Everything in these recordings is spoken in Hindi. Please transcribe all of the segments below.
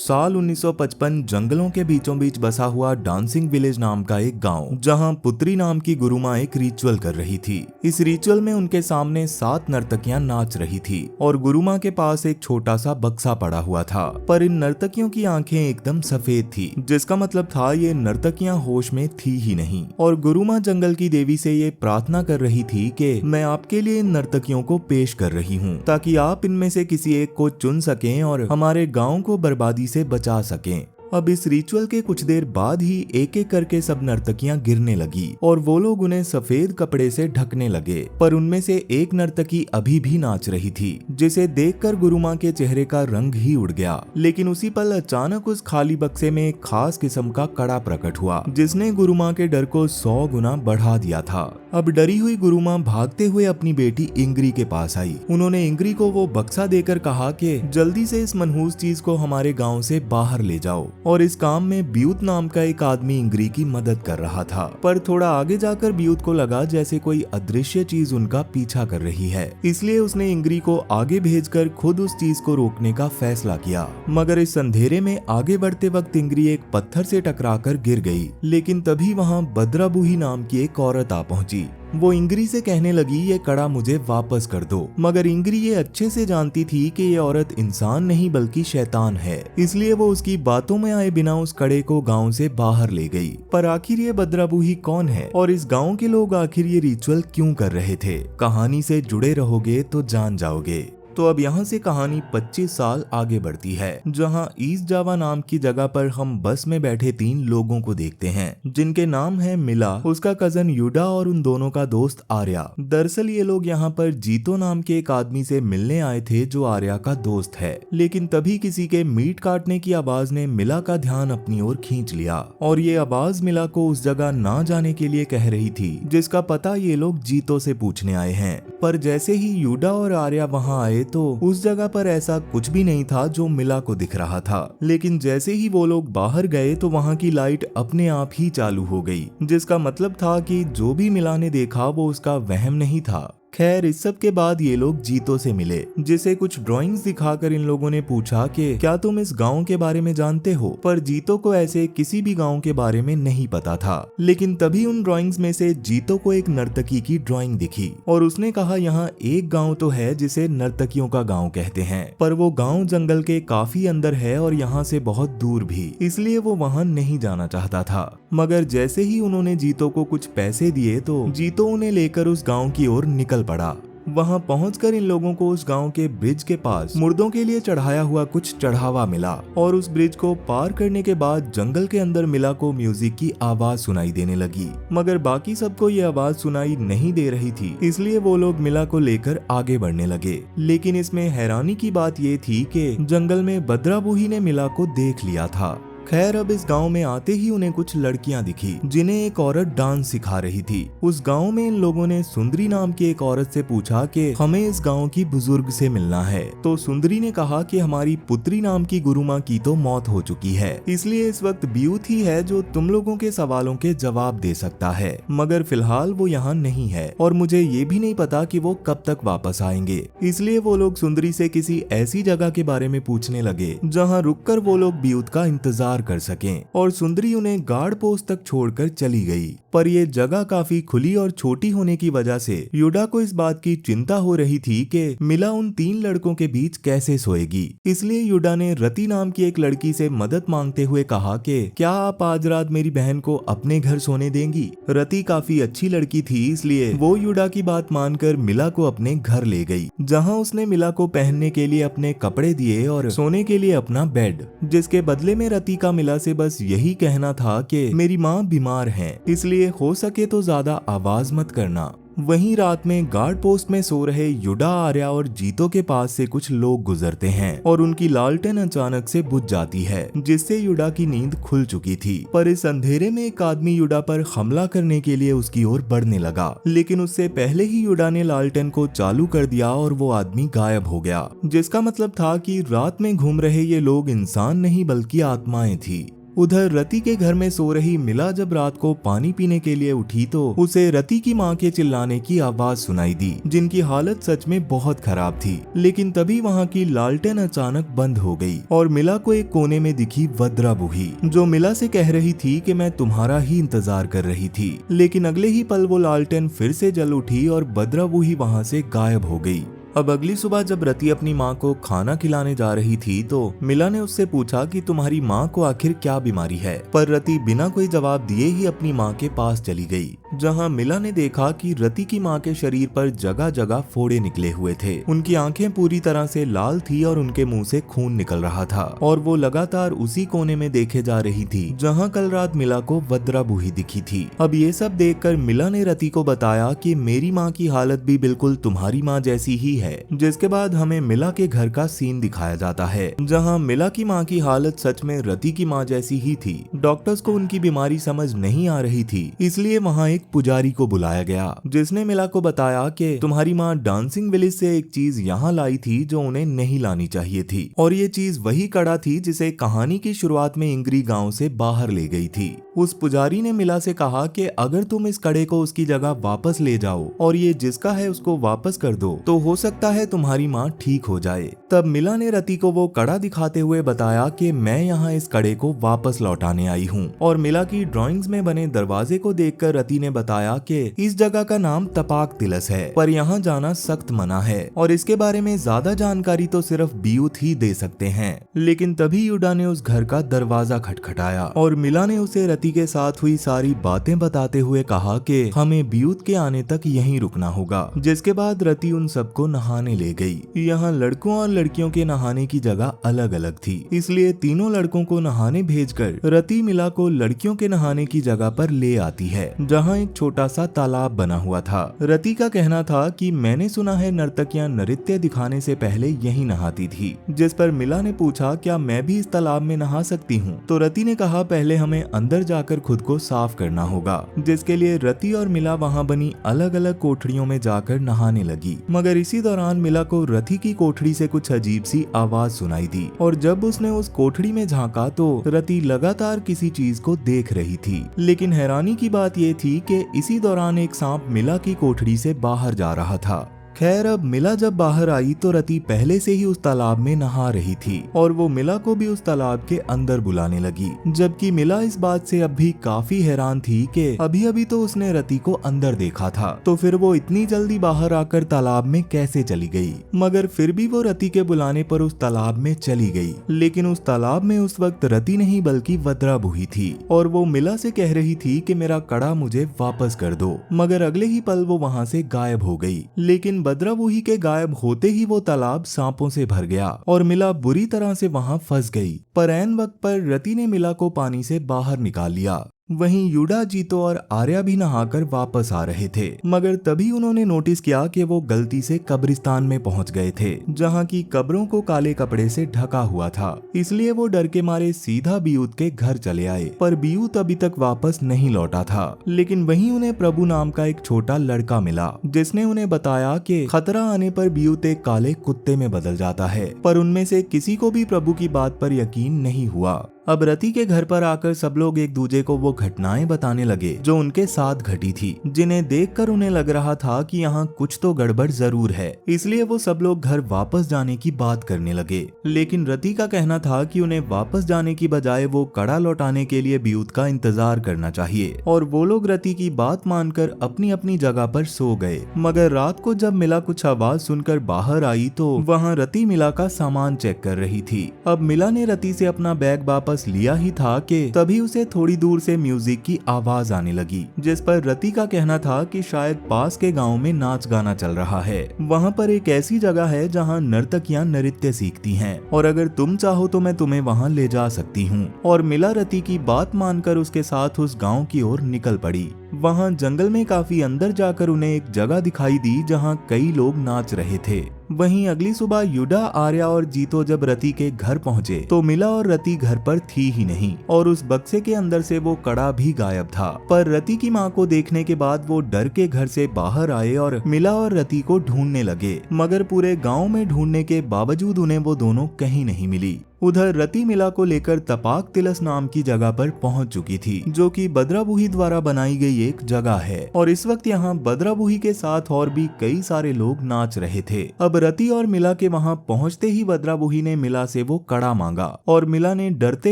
साल 1955 जंगलों के बीचों बीच बसा हुआ डांसिंग विलेज नाम का एक गांव, जहां पुत्री नाम की गुरुमा एक रिचुअल कर रही थी। इस रिचुअल में उनके सामने 7 नर्तकियां नाच रही थी और गुरुमा के पास एक छोटा सा बक्सा पड़ा हुआ था। पर इन नर्तकियों की आंखें एकदम सफेद थी, जिसका मतलब था ये नर्तकियां होश में थी ही नहीं। और गुरुमा जंगल की देवी से ये प्रार्थना कर रही थी कि मैं आपके लिए इन नर्तकियों को पेश कर रही हूँ, ताकि आप इनमें से किसी एक को चुन सकें और हमारे गांव को बर्बादी से बचा सकें। अब इस रिचुअल के कुछ देर बाद ही एक एक करके सब नर्तकियां गिरने लगी और वो लोग उन्हें सफेद कपड़े से ढकने लगे। पर उनमें से एक नर्तकी अभी भी नाच रही थी, जिसे देखकर गुरुमा के चेहरे का रंग ही उड़ गया। लेकिन उसी पल अचानक उस खाली बक्से में एक खास किस्म का कड़ा प्रकट हुआ, जिसने गुरुमा के डर को 100 गुना बढ़ा दिया था। अब डरी हुई गुरुमा भागते हुए अपनी बेटी इंग्री के पास आई। उन्होंने इंग्री को वो बक्सा देकर कहा कि जल्दी से इस मनहूस चीज को हमारे गाँव से बाहर ले जाओ। और इस काम में ब्यूत नाम का एक आदमी इंग्री की मदद कर रहा था। पर थोड़ा आगे जाकर ब्यूत को लगा जैसे कोई अदृश्य चीज उनका पीछा कर रही है, इसलिए उसने इंग्री को आगे भेजकर खुद उस चीज को रोकने का फैसला किया। मगर इस अंधेरे में आगे बढ़ते वक्त इंग्री एक पत्थर से टकराकर गिर गई। लेकिन तभी वहाँ बद्राबूही नाम की एक औरत आ पहुंची। वो इंग्री से कहने लगी ये कड़ा मुझे वापस कर दो। मगर इंग्री ये अच्छे से जानती थी कि ये औरत इंसान नहीं बल्कि शैतान है, इसलिए वो उसकी बातों में आए बिना उस कड़े को गांव से बाहर ले गई। पर आखिर ये बद्राबूही कौन है और इस गांव के लोग आखिर ये रिचुअल क्यों कर रहे थे? कहानी से जुड़े रहोगे तो जान जाओगे। तो अब यहाँ से कहानी 25 साल आगे बढ़ती है, जहाँ ईस्ट जावा नाम की जगह पर हम बस में बैठे 3 लोगों को देखते हैं, जिनके नाम है मिला, उसका कजन युडा और उन दोनों का दोस्त आर्या। दरअसल ये लोग यहाँ पर जीतो नाम के एक आदमी से मिलने आए थे, जो आर्या का दोस्त है। लेकिन तभी किसी के मीट काटने की आवाज ने मिला का ध्यान अपनी ओर खींच लिया और ये आवाज मिला को उस जगह ना जाने के लिए कह रही थी, जिसका पता ये लोग जीतो से पूछने आए हैं। पर जैसे ही युडा और आर्या वहाँ आए तो उस जगह पर ऐसा कुछ भी नहीं था जो मिला को दिख रहा था। लेकिन जैसे ही वो लोग बाहर गए तो वहाँ की लाइट अपने आप ही चालू हो गई, जिसका मतलब था कि जो भी मिला ने देखा वो उसका वहम नहीं था। खैर, इस सब के बाद ये लोग जीतो से मिले, जिसे कुछ ड्राइंग्स दिखाकर इन लोगों ने पूछा कि क्या तुम इस गांव के बारे में जानते हो? पर जीतो को ऐसे किसी भी गांव के बारे में नहीं पता था। लेकिन तभी उन ड्राइंग्स में से जीतो को एक नर्तकी की ड्राइंग दिखी और उसने कहा यहाँ एक गांव तो है जिसे नर्तकियों का गांव कहते हैं, पर वो गांव जंगल के काफी अंदर है और यहाँ से बहुत दूर भी, इसलिए वो वहाँ नहीं जाना चाहता था। मगर जैसे ही उन्होंने जीतो को कुछ पैसे दिए तो जीतो उन्हें लेकर उस गांव की ओर निकल पड़ा। वहां पहुंचकर इन लोगों को उस गांव के ब्रिज के पास मुर्दों के लिए चढ़ाया हुआ कुछ चढ़ावा मिला और उस ब्रिज को पार करने के बाद जंगल के अंदर मिला को म्यूजिक की आवाज सुनाई देने लगी। मगर बाकी सबको ये आवाज सुनाई नहीं दे रही थी, इसलिए वो लोग मिला को लेकर आगे बढ़ने लगे। लेकिन इसमें हैरानी की बात ये थी कि जंगल में बद्राबूही ने मिला को देख लिया था। खैर, अब इस गांव में आते ही उन्हें कुछ लड़कियां दिखी, जिन्हें एक औरत डांस सिखा रही थी। उस गांव में इन लोगों ने सुंदरी नाम की एक औरत से पूछा कि हमें इस गांव की बुजुर्ग से मिलना है। तो सुंदरी ने कहा कि हमारी पुत्री नाम की गुरुमा की तो मौत हो चुकी है, इसलिए इस वक्त ब्यूत ही है जो तुम लोगों के सवालों के जवाब दे सकता है। मगर फिलहाल वो यहाँ नहीं है और मुझे ये भी नहीं पता कि वो कब तक वापस आएंगे। इसलिए वो लोग सुंदरी से किसी ऐसी जगह के बारे में पूछने लगे जहाँ रुककर वो लोग ब्यूत का इंतजार कर सकें और सुंदरी उन्हें गार्ड पोस्ट तक छोड़कर चली गई। पर ये जगह काफी खुली और छोटी होने की वजह से युडा को इस बात की चिंता हो रही थी कि मिला उन 3 लड़कों के बीच कैसे सोएगी। इसलिए युडा ने रति नाम की एक लड़की से मदद मांगते हुए कहा कि क्या आप आज रात मेरी बहन को अपने घर सोने देंगी? रति काफी अच्छी लड़की थी, इसलिए वो युडा की बात मानकर मिला को अपने घर ले गई, जहाँ उसने मिला को पहनने के लिए अपने कपड़े दिए और सोने के लिए अपना बेड, जिसके बदले में रति का मिला से बस यही कहना था कि मेरी माँ बीमार है, इसलिए हो सके तो ज्यादा आवाज मत करना। वहीं रात में गार्ड पोस्ट में सो रहे युडा, आर्या और जीतो के पास से कुछ लोग गुजरते हैं और उनकी लालटेन अचानक से बुझ जाती है, जिससे युडा की नींद खुल चुकी थी। पर इस अंधेरे में एक आदमी युडा पर हमला करने के लिए उसकी ओर बढ़ने लगा, लेकिन उससे पहले ही युडा ने लालटेन को चालू कर दिया और वो आदमी गायब हो गया, जिसका मतलब था कि रात में घूम रहे ये लोग इंसान नहीं बल्कि आत्माएं थी। उधर रति के घर में सो रही मिला जब रात को पानी पीने के लिए उठी तो उसे रति की माँ के चिल्लाने की आवाज सुनाई दी, जिनकी हालत सच में बहुत खराब थी। लेकिन तभी वहाँ की लालटेन अचानक बंद हो गई और मिला को एक कोने में दिखी वद्रा बूही, जो मिला से कह रही थी कि मैं तुम्हारा ही इंतजार कर रही थी। लेकिन अगले ही पल वो लालटेन फिर से जल उठी और वद्रा बूही वहाँ से गायब हो गई। अब अगली सुबह जब रति अपनी माँ को खाना खिलाने जा रही थी तो मिला ने उससे पूछा कि तुम्हारी माँ को आखिर क्या बीमारी है, पर रति बिना कोई जवाब दिए ही अपनी माँ के पास चली गई, जहाँ मिला ने देखा कि रति की माँ के शरीर पर जगह जगह फोड़े निकले हुए थे। उनकी आंखें पूरी तरह से लाल थी और उनके मुंह से खून निकल रहा था और वो लगातार उसी कोने में देखे जा रही थी जहाँ कल रात मिला को वद्रा बूही दिखी थी। अब ये सब देखकर मिला ने रति को बताया कि मेरी माँ की हालत भी बिल्कुल तुम्हारी माँ जैसी ही है। जिसके बाद हमें मिला के घर का सीन दिखाया जाता है, जहाँ मिला की माँ की हालत सच में रति की माँ जैसी ही थी। डॉक्टर्स को उनकी बीमारी समझ नहीं आ रही थी, इसलिए वहाँ एक पुजारी को बुलाया गया, जिसने मिला को बताया कि तुम्हारी माँ डांसिंग विलेज से एक चीज यहाँ लाई थी जो उन्हें नहीं लानी चाहिए थी, और ये चीज वही कड़ा थी जिसे कहानी की शुरुआत में इंगरी गांव से बाहर ले गई थी। उस पुजारी ने मिला से कहा कि अगर तुम इस कड़े को उसकी जगह वापस ले जाओ और ये जिसका है उसको वापस कर दो तो हो सकता है तुम्हारी माँ ठीक हो जाए। तब मिला ने रति को वो कड़ा दिखाते हुए बताया कि मैं यहाँ इस कड़े को वापस लौटाने आई हूँ, और मिला की ड्राइंग्स में बने दरवाजे को देखकर रति ने बताया कि इस जगह का नाम तपाक तिलस है, पर यहाँ जाना सख्त मना है और इसके बारे में ज्यादा जानकारी तो सिर्फ बियूत ही दे सकते हैं। लेकिन तभी युडा ने उस घर का दरवाजा खटखटाया और मिला ने उसे रति के साथ हुई सारी बातें बताते हुए कहा कि हमें बियूत के आने तक यहीं रुकना होगा। जिसके बाद रति उन सबको नहाने ले गई। यहाँ लड़कों और लड़कियों के नहाने की जगह अलग अलग थी, इसलिए तीनों लड़कों को नहाने भेजकर रति मिला को लड़कियों के नहाने की जगह पर ले आती है, जहाँ एक छोटा सा तालाब बना हुआ था। रति का कहना था कि मैंने सुना है नर्तकियां नृत्य दिखाने से पहले यहीं नहाती थी, जिस पर मिला ने पूछा क्या मैं भी इस तालाब में नहा सकती हूँ, तो रति ने कहा पहले हमें अंदर जाकर खुद को साफ करना होगा, जिसके लिए रति और मिला वहाँ बनी अलग अलग कोठरियों में जाकर नहाने लगी। मगर इसी दौरान मिला को रति की कोठरी से कुछ अजीब सी आवाज सुनाई दी, और जब उसने उस कोठरी में झांका तो रति लगातार किसी चीज को देख रही थी। लेकिन हैरानी की बात ये थी कि इसी दौरान एक सांप मिला की कोठरी से बाहर जा रहा था। खैर अब मिला जब बाहर आई तो रति पहले से ही उस तालाब में नहा रही थी और वो मिला को भी उस तालाब के अंदर बुलाने लगी, जबकि मिला इस बात से अब भी काफी हैरान थी कि अभी अभी तो उसने रति को अंदर देखा था, तो फिर वो इतनी जल्दी बाहर आकर तालाब में कैसे चली गई। मगर फिर भी वो रति के बुलाने पर उस तालाब में चली गई। लेकिन उस तालाब में उस वक्त रति नहीं बल्कि वद्रा बूही थी और वो मिला से कह रही थी कि मेरा कड़ा मुझे वापस कर दो। मगर अगले ही पल वो वहाँ से गायब हो गई। लेकिन वद्रा बूही के गायब होते ही वो तालाब सांपों से भर गया और मिला बुरी तरह से वहां फंस गई। पर ऐन वक्त पर रति ने मिला को पानी से बाहर निकाल लिया। वहीं युडा, जीतो और आर्या भी नहाकर वापस आ रहे थे, मगर तभी उन्होंने नोटिस किया कि वो गलती से कब्रिस्तान में पहुंच गए थे, जहां की कब्रों को काले कपड़े से ढका हुआ था। इसलिए वो डर के मारे सीधा बियूत के घर चले आए, पर बियूत अभी तक वापस नहीं लौटा था। लेकिन वहीं उन्हें प्रभु नाम का एक छोटा लड़का मिला, जिसने उन्हें बताया कि खतरा आने पर बियूत एक काले कुत्ते में बदल जाता है। पर उनमें से किसी को भी प्रभु की बात पर यकीन नहीं हुआ। अब रति के घर पर आकर सब लोग एक दूसरे को वो घटनाएं बताने लगे जो उनके साथ घटी थी, जिन्हें देखकर उन्हें लग रहा था कि यहाँ कुछ तो गड़बड़ जरूर है। इसलिए वो सब लोग घर वापस जाने की बात करने लगे। लेकिन रति का कहना था कि उन्हें वापस जाने की बजाय वो कड़ा लौटाने के लिए बियूत का इंतजार करना चाहिए, और वो लोग रति की बात मानकर अपनी अपनी जगह पर सो गए। मगर रात को जब मिला कुछ आवाज सुनकर बाहर आई तो वहाँ रति मिला का सामान चेक कर रही थी। अब मिला ने रति से अपना बैग वापस लिया ही था कि तभी उसे थोड़ी दूर से म्यूजिक की आवाज आने लगी, जिस पर रति का कहना था कि शायद पास के गांव में नाच गाना चल रहा है। वहां पर एक ऐसी जगह है जहां नर्तकियां नृत्य सीखती हैं, और अगर तुम चाहो तो मैं तुम्हें वहां ले जा सकती हूँ। और मिला रति की बात मानकर उसके साथ उस गाँव की ओर निकल पड़ी। वहां जंगल में काफी अंदर जाकर उन्हें एक जगह दिखाई दी जहां कई लोग नाच रहे थे। वहीं अगली सुबह युडा, आर्या और जीतो जब रति के घर पहुंचे तो मिला और रति घर पर थी ही नहीं, और उस बक्से के अंदर से वो कड़ा भी गायब था। पर रति की मां को देखने के बाद वो डर के घर से बाहर आए और मिला और रति को ढूंढने लगे, मगर पूरे गांव में ढूंढने के बावजूद उन्हें वो दोनों कहीं नहीं मिली। उधर रति मिला को लेकर तपाक तिलस नाम की जगह पर पहुंच चुकी थी, जो कि बद्राबुही द्वारा बनाई गई एक जगह है और इस वक्त यहाँ बद्राबुही के साथ और भी कई सारे लोग नाच रहे थे। अब रति और मिला के वहाँ पहुँचते ही बद्राबुही ने मिला से वो कड़ा मांगा और मिला ने डरते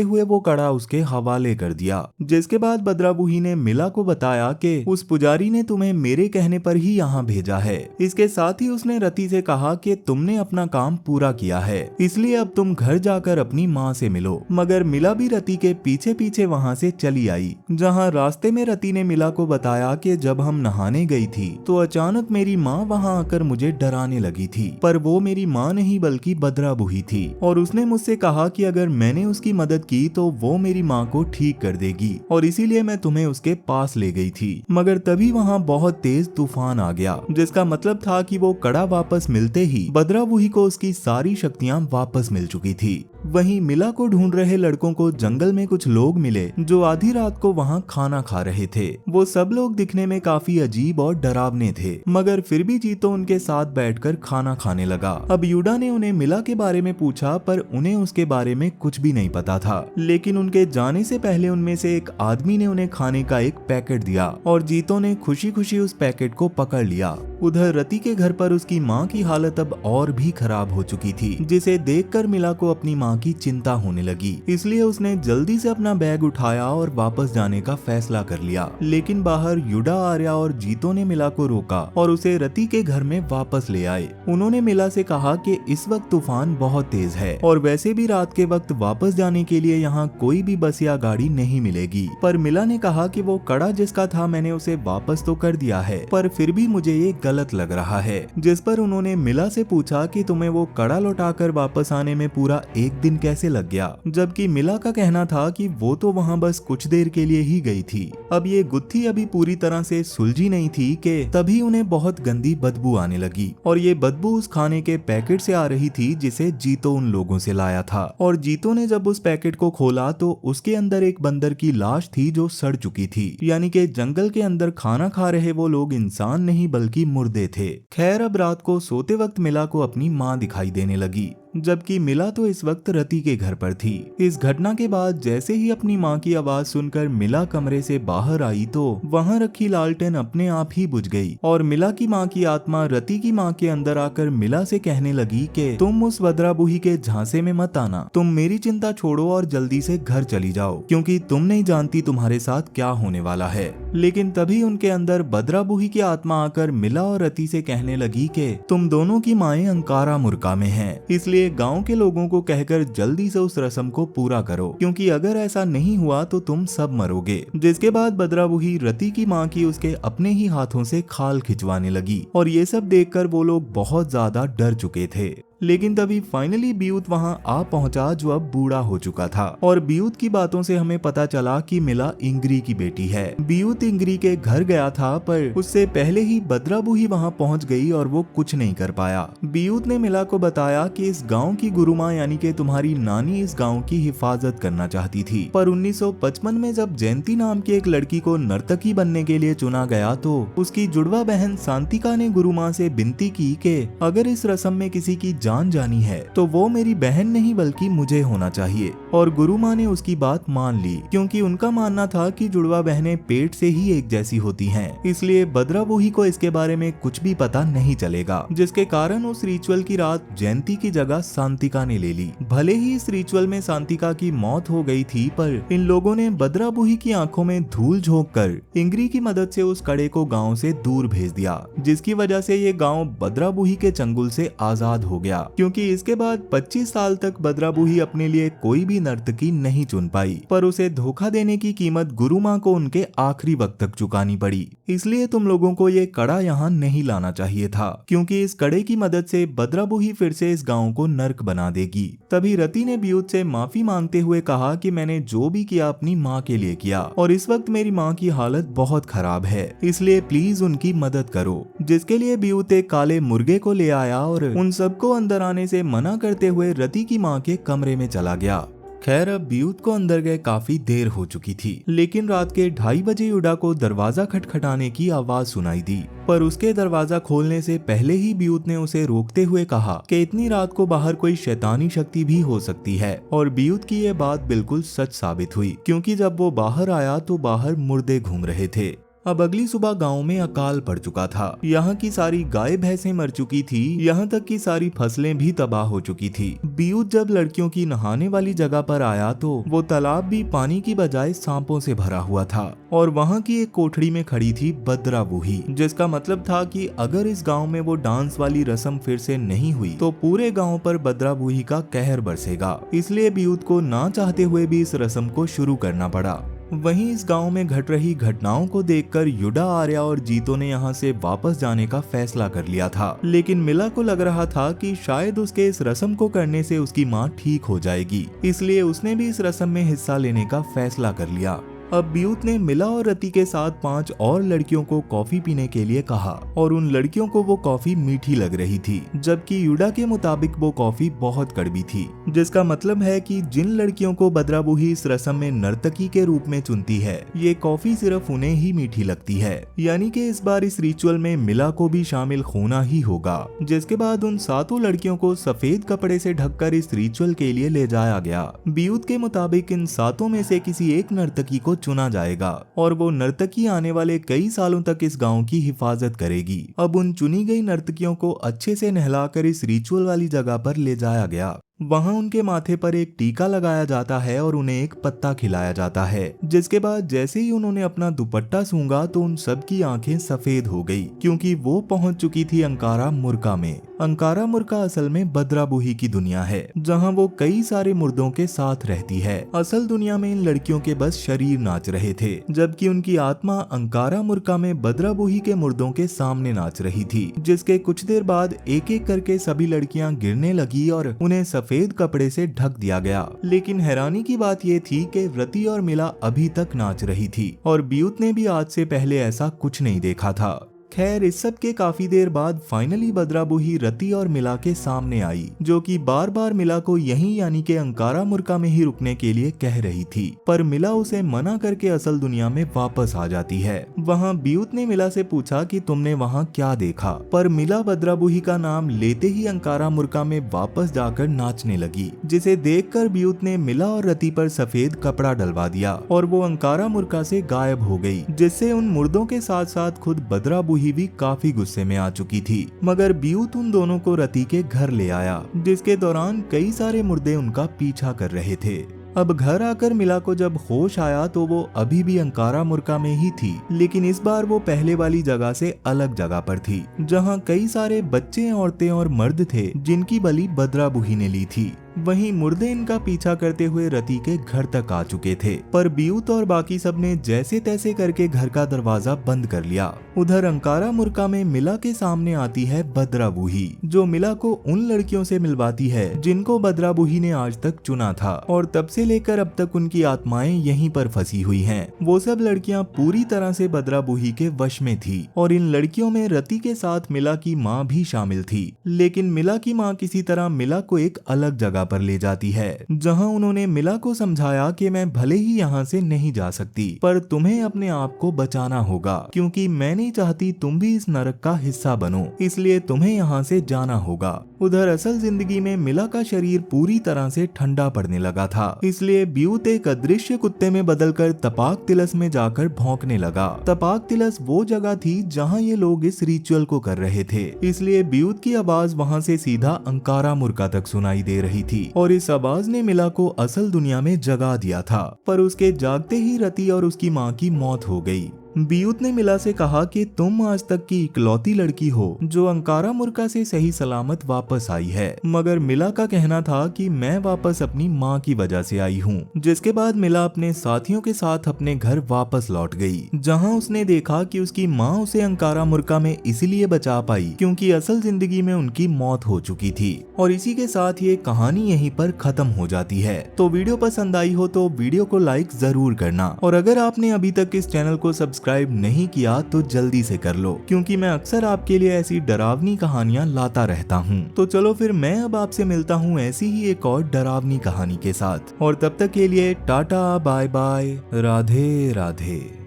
हुए वो कड़ा उसके हवाले कर दिया, जिसके बाद बद्राबुही ने मिला को बताया कि उस पुजारी ने तुम्हें मेरे कहने पर ही यहाँ भेजा है। इसके साथ ही उसने रति से कहा कि तुमने अपना काम पूरा किया है, इसलिए अब तुम घर जाकर अपनी माँ से मिलो। मगर मिला भी रति के पीछे पीछे वहाँ से चली आई, जहाँ रास्ते में रति ने मिला को बताया कि जब हम नहाने गई थी तो अचानक मेरी माँ वहाँ आकर मुझे डराने लगी थी, पर वो मेरी माँ नहीं बल्कि बद्राबुही थी और उसने मुझसे कहा कि अगर मैंने उसकी मदद की तो वो मेरी माँ को ठीक कर देगी और इसीलिए मैं तुम्हें उसके पास ले गई थी। मगर तभी वहाँ बहुत तेज तूफान आ गया, जिसका मतलब था कि वो कड़ा वापस मिलते ही बद्राबुही को उसकी सारी शक्तियाँ वापस मिल चुकी थी। वहीं मिला को ढूंढ रहे लड़कों को जंगल में कुछ लोग मिले जो आधी रात को वहां खाना खा रहे थे। वो सब लोग दिखने में काफी अजीब और डरावने थे, मगर फिर भी जीतो उनके साथ बैठकर खाना खाने लगा। अब यूडा ने उन्हें मिला के बारे में पूछा, पर उन्हें उसके बारे में कुछ भी नहीं पता था। लेकिन उनके जाने से पहले उनमें से एक आदमी ने उन्हें खाने का एक पैकेट दिया और जीतो ने खुशी खुशी उस पैकेट को पकड़ लिया। उधर रति के घर पर उसकी माँ की हालत अब और भी खराब हो चुकी थी, जिसे देखकर मिला को अपनी माँ की चिंता होने लगी। इसलिए उसने जल्दी से अपना बैग उठाया और वापस जाने का फैसला कर लिया। लेकिन बाहर युडा, आर्या और जीतो ने मिला को रोका और उसे रति के घर में वापस ले आए। उन्होंने मिला से कहा कि इस वक्त तूफान बहुत तेज है और वैसे भी रात के वक्त वापस जाने के लिए यहाँ कोई भी बस या गाड़ी नहीं मिलेगी। पर मिला ने कहा कि वो कड़ा जिसका था मैंने उसे वापस तो कर दिया है, पर फिर भी मुझे ये गलत लग रहा है। जिस पर उन्होंने मिला से पूछा कि तुम्हें वो कड़ा लौटाकर वापस आने में पूरा एक दिन कैसे लग गया, जबकि मिला का कहना था कि वो तो वहाँ बस कुछ देर के लिए ही गई थी। अब ये गुत्थी अभी पूरी तरह से सुलझी नहीं थी कि तभी उन्हें बहुत गंदी बदबू आने लगी और ये बदबू उस खाने के पैकेट से आ रही थी जिसे जीतो उन लोगों से लाया था। और जीतो ने जब उस पैकेट को खोला तो उसके अंदर एक बंदर की लाश थी जो सड़ चुकी थी, यानी कि जंगल के अंदर खाना खा रहे वो लोग इंसान नहीं बल्कि मुर्दे थे। खैर, अब रात को सोते वक्त मिला को अपनी माँ दिखाई देने लगी, जबकि मिला तो इस वक्त रति के घर पर थी। इस घटना के बाद जैसे ही अपनी माँ की आवाज सुनकर मिला कमरे से बाहर आई तो वहाँ रखी लालटेन अपने आप ही बुझ गई और मिला की माँ की आत्मा रति की माँ के अंदर आकर मिला से कहने लगी कि तुम उस बद्राबुही के झांसे में मत आना, तुम मेरी चिंता छोड़ो और जल्दी से घर चली जाओ, क्योंकि तुम नहीं जानती तुम्हारे साथ क्या होने वाला है। लेकिन तभी उनके अंदर बद्राबुही की आत्मा आकर मिला और रति से कहने लगी कि तुम दोनों की माएं अंकारा मुर्का में हैं, इसलिए गांव के लोगों को कहकर जल्दी से उस रस्म को पूरा करो, क्योंकि अगर ऐसा नहीं हुआ तो तुम सब मरोगे। जिसके बाद बद्राबुही रति की माँ की उसके अपने ही हाथों से खाल खिंचवाने लगी और ये सब देखकर वो लोग बहुत ज्यादा डर चुके थे। लेकिन तभी फाइनली बियूत वहां आ पहुंचा, जो अब बूढ़ा हो चुका था और बियूत की बातों से हमें पता चला कि मिला इंग्री की बेटी है। बियूत इंग्री के घर गया था, पर उससे पहले ही बद्राबुही वहां पहुंच गई और वो कुछ नहीं कर पाया। बियूत ने मिला को बताया कि इस गांव की गुरुमा यानी कि तुम्हारी नानी इस गांव की हिफाजत करना चाहती थी, पर 1955 में जब जयंती नाम की एक लड़की को नर्तकी बनने के लिए चुना गया तो उसकी जुड़वा बहन शांतिका ने गुरुमा से विनती की कि अगर इस रस्म में किसी की जान जानी है तो वो मेरी बहन नहीं बल्कि मुझे होना चाहिए। और गुरु माँ ने उसकी बात मान ली, क्योंकि उनका मानना था कि जुड़वा बहनें पेट से ही एक जैसी होती हैं, इसलिए बद्राबुही को इसके बारे में कुछ भी पता नहीं चलेगा, जिसके कारण उस रिचुअल की रात जयंती की जगह शांतिका ने ले ली। भले ही इस रिचुअल में शांतिका की मौत हो गई थी, पर इन लोगों ने बद्राबुही की आंखों में धूल झोंक कर इंग्री की मदद से उस कड़े को गाँव से दूर भेज दिया, जिसकी वजह से ये गाँव बद्राबुही के चंगुल से आजाद हो गया। क्योंकि इसके बाद 25 साल तक बद्राबुही अपने लिए कोई भी नर्तकी नहीं चुन पाई, पर उसे धोखा देने की कीमत गुरु माँ को उनके आखिरी वक्त तक चुकानी पड़ी। इसलिए तुम लोगों को ये कड़ा यहाँ नहीं लाना चाहिए था, क्योंकि इस कड़े की मदद से बद्राबुही फिर से इस गाँव को नर्क बना देगी। तभी रति ने बियूत से माफी मांगते हुए कहा कि मैंने जो भी किया अपनी माँ के लिए किया और इस वक्त मेरी माँ की हालत बहुत खराब है, इसलिए प्लीज उनकी मदद करो। जिसके लिए बियूत एक काले मुर्गे को ले आया और उन सबको अंदर आने से मना करते हुए रति की माँ के कमरे में चला गया। खैर अब बियूत को अंदर गए काफी देर हो चुकी थी, लेकिन रात के 2:30 बजे युडा को दरवाजा खटखटाने की आवाज सुनाई दी। पर उसके दरवाजा खोलने से पहले ही बियूत ने उसे रोकते हुए कहा कि इतनी रात को बाहर कोई शैतानी शक्ति भी हो सकती है। और बियूत की ये बात बिल्कुल सच साबित हुई, क्योंकि जब वो बाहर आया तो बाहर मुर्दे घूम रहे थे। अब अगली सुबह गांव में अकाल पड़ चुका था। यहाँ की सारी गाय भैंसें मर चुकी थी, यहाँ तक कि सारी फसलें भी तबाह हो चुकी थी। बियूत जब लड़कियों की नहाने वाली जगह पर आया तो वो तालाब भी पानी की बजाय सांपों से भरा हुआ था। और वहाँ की एक कोठड़ी में खड़ी थी बद्रा बूही, जिसका मतलब था कि अगर इस गांव में वो डांस वाली रस्म फिर से नहीं हुई तो पूरे गांव पर बद्रा बूही का कहर बरसेगा। इसलिए बियूत को ना चाहते हुए भी इस रस्म को शुरू करना पड़ा। वहीं इस गांव में घट रही घटनाओं को देखकर युडा, आर्या और जीतो ने यहाँ से वापस जाने का फैसला कर लिया था। लेकिन मिला को लग रहा था कि शायद उसके इस रस्म को करने से उसकी माँ ठीक हो जाएगी, इसलिए उसने भी इस रस्म में हिस्सा लेने का फैसला कर लिया। अब बियूत ने मिला और रति के साथ 5 और लड़कियों को कॉफी पीने के लिए कहा और उन लड़कियों को वो कॉफी मीठी लग रही थी, जबकि युडा के मुताबिक वो कॉफी बहुत कड़वी थी, जिसका मतलब है कि जिन लड़कियों को बद्रा बूही इस रस्म में नर्तकी के रूप में चुनती है, ये कॉफी सिर्फ उन्हें ही मीठी लगती है। यानी कि इस बार इस रिचुअल में मिला को भी शामिल होना ही होगा। जिसके बाद उन 7 लड़कियों को सफेद कपड़े से ढककर इस रिचुअल के लिए ले जाया गया। बियूत के मुताबिक इन 7 में से किसी एक नर्तकी को चुना जाएगा और वो नर्तकी आने वाले कई सालों तक इस गांव की हिफाजत करेगी। अब उन चुनी गई नर्तकियों को अच्छे से नहलाकर इस रिचुअल वाली जगह पर ले जाया गया। वहां उनके माथे पर एक टीका लगाया जाता है और उन्हें एक पत्ता खिलाया जाता है। जिसके बाद जैसे ही उन्होंने अपना दुपट्टा सूंघा तो उन सब की आंखें सफेद हो गई, क्योंकि वो पहुंच चुकी थी अंकारा मुर्का में। अंकारा मुर्का असल में बद्रा बूही की दुनिया है, जहां वो कई सारे मुर्दों के साथ रहती है। असल दुनिया में इन लड़कियों के बस शरीर नाच रहे थे, जबकि उनकी आत्मा अंकारा मुर्का में बद्रा बूही के मुर्दों के सामने नाच रही थी। जिसके कुछ देर बाद एक एक करके सभी लड़कियां गिरने लगी और उन्हें सफेद कपड़े से ढक दिया गया। लेकिन हैरानी की बात ये थी कि रति और मिला अभी तक नाच रही थी और बियूत ने भी आज से पहले ऐसा कुछ नहीं देखा था। खैर इस सब के काफी देर बाद फाइनली बद्रा बूही रति और मिला के सामने आई, जो कि बार बार मिला को यहीं यानी कि अंकारा मुर्का में ही रुकने के लिए कह रही थी। पर मिला उसे मना करके असल दुनिया में वापस आ जाती है। वहाँ बियूत ने मिला से पूछा कि तुमने वहाँ क्या देखा, पर मिला बद्रा बूही का नाम लेते ही अंकारा मुर्का में वापस जाकर नाचने लगी, जिसे देखकर बियूत ने मिला और रति पर सफेद कपड़ा डलवा दिया और वो अंकारा मुर्का से गायब हो गई, जिससे उन मुर्दों के साथ साथ खुद बद्रा बूही भी काफी गुस्से में आ चुकी थी। मगर बियूत उन दोनों को रति के घर ले आया, जिसके दौरान कई सारे मुर्दे उनका पीछा कर रहे थे। अब घर आकर मिला को जब होश आया तो वो अभी भी अंकारा मुर्का में ही थी, लेकिन इस बार वो पहले वाली जगह से अलग जगह पर थी, जहाँ कई सारे बच्चे, औरतें और मर्द थे जिनकी बलि बद्रा बूही ने ली थी। वहीं मुर्दे इनका पीछा करते हुए रति के घर तक आ चुके थे, पर बियूत और बाकी सब ने जैसे तैसे करके घर का दरवाजा बंद कर लिया। उधर अंकारा मुर्का में मिला के सामने आती है बद्रा बूही, जो मिला को उन लड़कियों से मिलवाती है जिनको बद्रा बूही ने आज तक चुना था, और तब से लेकर अब तक उनकी आत्माएं यहीं पर फंसी हुई हैं। वो सब लड़कियां पूरी तरह से बद्रा बूही के वश में थी, और इन लड़कियों में रति के साथ मिला की माँ भी शामिल थी। लेकिन मिला की माँ किसी तरह मिला को एक अलग जगह पर ले जाती है, जहां उन्होंने मिला को समझाया कि मैं भले ही यहाँ से नहीं जा सकती, पर तुम्हें अपने आप को बचाना होगा, क्योंकि मैं नहीं चाहती तुम भी इस नरक का हिस्सा बनो, इसलिए तुम्हें यहाँ से जाना होगा। उधर असल जिंदगी में मिला का शरीर पूरी तरह से ठंडा पड़ने लगा था, इसलिए बियूत एक अदृश्य कुत्ते में बदलकर तपाक तिलस में जाकर भौंकने लगा। तपाक तिलस वो जगह थी जहाँ ये लोग इस रिचुअल को कर रहे थे, इसलिए बियूत की आवाज वहाँ से सीधा अंकारा मुर्का तक सुनाई दे रही थी, और इस आवाज ने मिला को असल दुनिया में जगा दिया था। पर उसके जागते ही रति और उसकी माँ की मौत हो गई। बियूत ने मिला से कहा कि तुम आज तक की इकलौती लड़की हो जो अंकारा मुर्का से सही सलामत वापस आई है, मगर मिला का कहना था कि मैं वापस अपनी माँ की वजह से आई हूँ। जिसके बाद मिला अपने साथियों के साथ अपने घर वापस लौट गई, जहाँ उसने देखा कि उसकी माँ उसे अंकारा मुर्का में इसलिए बचा पाई क्योंकि असल जिंदगी में उनकी मौत हो चुकी थी। और इसी के साथ ये कहानी यहीं पर खत्म हो जाती है। तो वीडियो पसंद आई हो तो वीडियो को लाइक जरूर करना, और अगर आपने अभी तक इस चैनल को सब्सक्राइब सब्सक्राइब नहीं किया तो जल्दी से कर लो, क्योंकि मैं अक्सर आपके लिए ऐसी डरावनी कहानियां लाता रहता हूँ। तो चलो फिर मैं अब आपसे मिलता हूँ ऐसी ही एक और डरावनी कहानी के साथ, और तब तक के लिए tata bye bye, Radhe Radhe.